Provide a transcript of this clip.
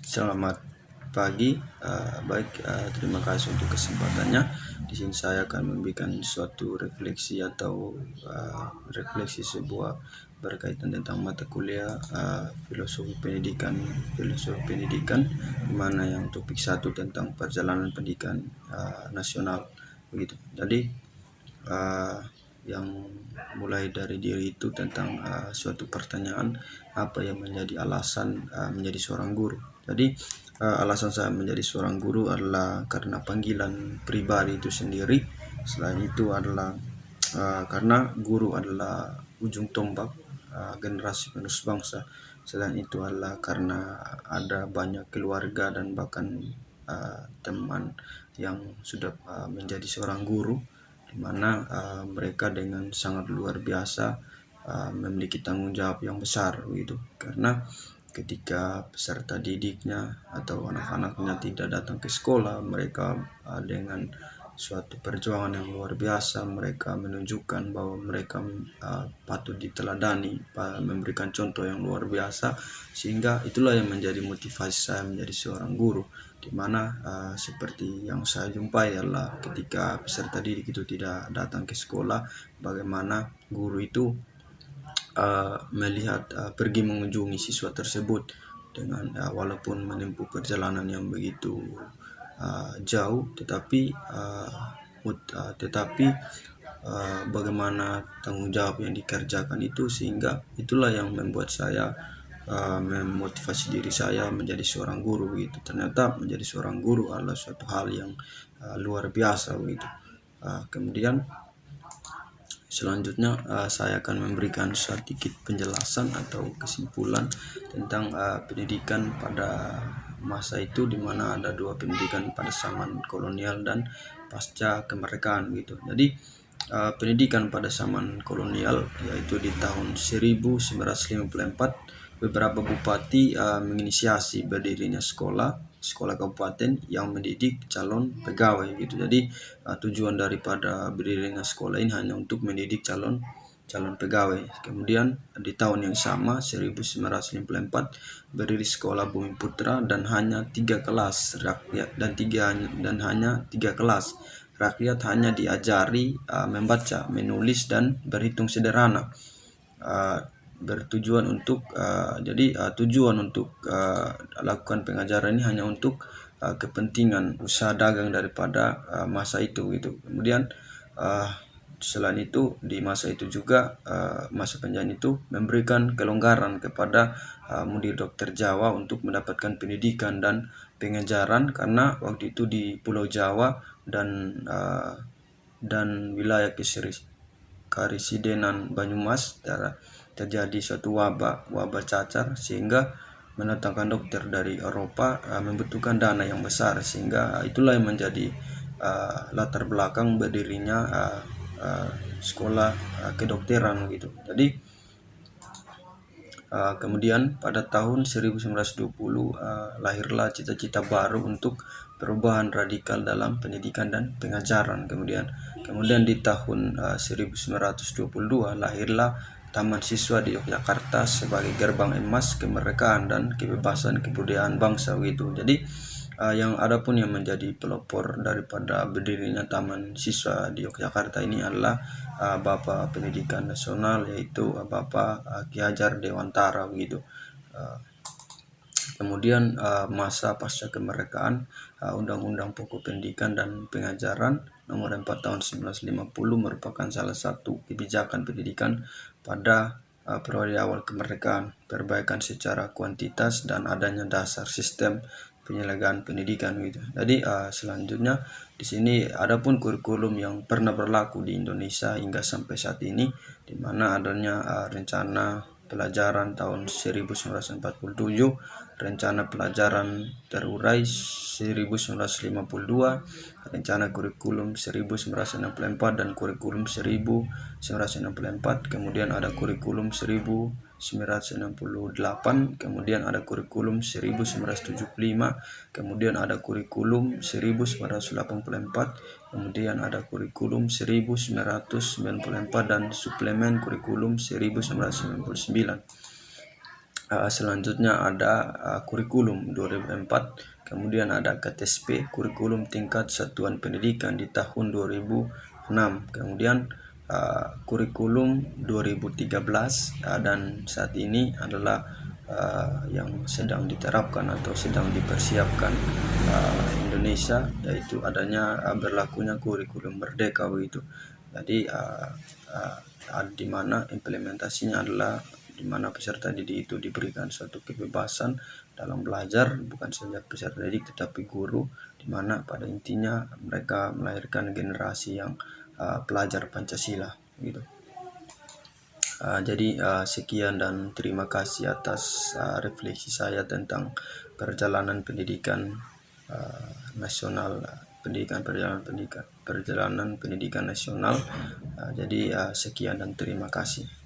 Selamat pagi. Terima kasih untuk kesempatannya. Di sini saya akan memberikan suatu refleksi atau refleksi sebuah berkaitan tentang mata kuliah filosofi pendidikan, di mana yang topik 1 tentang perjalanan pendidikan nasional begitu. Jadi yang mulai dari diri itu tentang suatu pertanyaan, apa yang menjadi alasan menjadi seorang guru. Jadi alasan saya menjadi seorang guru adalah karena panggilan pribadi itu sendiri. Selain itu adalah karena guru adalah ujung tombak generasi penerus bangsa. Selain itu adalah karena ada banyak keluarga dan bahkan teman yang sudah menjadi seorang guru, di mana mereka dengan sangat luar biasa memiliki tanggung jawab yang besar begitu. Karena ketika peserta didiknya atau anak-anaknya tidak datang ke sekolah, mereka dengan suatu perjuangan yang luar biasa, mereka menunjukkan bahwa mereka patut diteladani, memberikan contoh yang luar biasa, sehingga itulah yang menjadi motivasi saya menjadi seorang guru, di mana seperti yang saya jumpai adalah ketika peserta didik itu tidak datang ke sekolah, bagaimana guru itu melihat pergi mengunjungi siswa tersebut dengan walaupun menempuh perjalanan yang begitu jauh, tetapi bagaimana tanggung jawab yang dikerjakan itu, sehingga itulah yang membuat saya memotivasi diri saya menjadi seorang guru begitu. Ternyata menjadi seorang guru adalah suatu hal yang luar biasa begitu. Kemudian selanjutnya saya akan memberikan sedikit penjelasan atau kesimpulan tentang pendidikan pada masa itu, di mana ada dua pendidikan pada zaman kolonial dan pasca kemerdekaan gitu. Jadi pendidikan pada zaman kolonial, yaitu di tahun 1954, beberapa bupati menginisiasi berdirinya sekolah kabupaten yang mendidik calon pegawai gitu. Jadi tujuan daripada berdirinya sekolah ini hanya untuk mendidik calon pegawai. Kemudian di tahun yang sama 1954 berdiri sekolah Bumi Putra, dan hanya 3 kelas rakyat dan hanya 3 kelas rakyat hanya diajari membaca, menulis dan berhitung sederhana. Tujuan untuk lakukan pengajaran ini hanya untuk kepentingan usaha dagang daripada masa itu gitu. Kemudian selain itu di masa itu juga masa penjajahan itu memberikan kelonggaran kepada murid dokter Jawa untuk mendapatkan pendidikan dan pengajaran, karena waktu itu di Pulau Jawa dan wilayah Karisidenan Banyumas terjadi suatu wabah cacar, sehingga mendatangkan dokter dari Eropa membutuhkan dana yang besar, sehingga itulah yang menjadi latar belakang berdirinya sekolah kedokteran gitu. Jadi kemudian pada tahun 1920 lahirlah cita-cita baru untuk perubahan radikal dalam pendidikan dan pengajaran. Kemudian di tahun 1922 lahirlah Taman Siswa di Yogyakarta sebagai gerbang emas kemerdekaan dan kebebasan kebudayaan bangsa gitu. Jadi yang menjadi pelopor daripada berdirinya Taman Siswa di Yogyakarta ini adalah Bapak Pendidikan Nasional, yaitu Bapak Ki Hajar Dewantara begitu. Kemudian masa pasca kemerdekaan, Undang-Undang Pokok Pendidikan dan Pengajaran Nomor 4 Tahun 1950 merupakan salah satu kebijakan pendidikan pada periode awal kemerdekaan. Perbaikan secara kuantitas dan adanya dasar sistem penyelenggaraan pendidikan gitu. Jadi selanjutnya di sini adapun kurikulum yang pernah berlaku di Indonesia hingga sampai saat ini, di mana adanya rencana pelajaran tahun 1947, rencana pelajaran terurai 1952, rencana kurikulum 1964 dan kurikulum 1964, kemudian ada kurikulum 1968, kemudian ada kurikulum 1975, kemudian ada kurikulum 1984, kemudian ada kurikulum 1994 dan suplemen kurikulum 1999. Selanjutnya ada kurikulum 2004, kemudian ada KTSP, kurikulum tingkat satuan pendidikan di tahun 2006, kemudian kurikulum 2013, dan saat ini adalah yang sedang diterapkan atau sedang dipersiapkan Indonesia, yaitu adanya berlakunya kurikulum merdeka begitu. Jadi di mana implementasinya adalah di mana peserta didik itu diberikan suatu kebebasan dalam belajar, bukan saja peserta didik tetapi guru, di mana pada intinya mereka melahirkan generasi yang pelajar Pancasila gitu. Jadi sekian dan terima kasih atas refleksi saya tentang perjalanan pendidikan nasional, perjalanan pendidikan nasional. Jadi sekian dan terima kasih.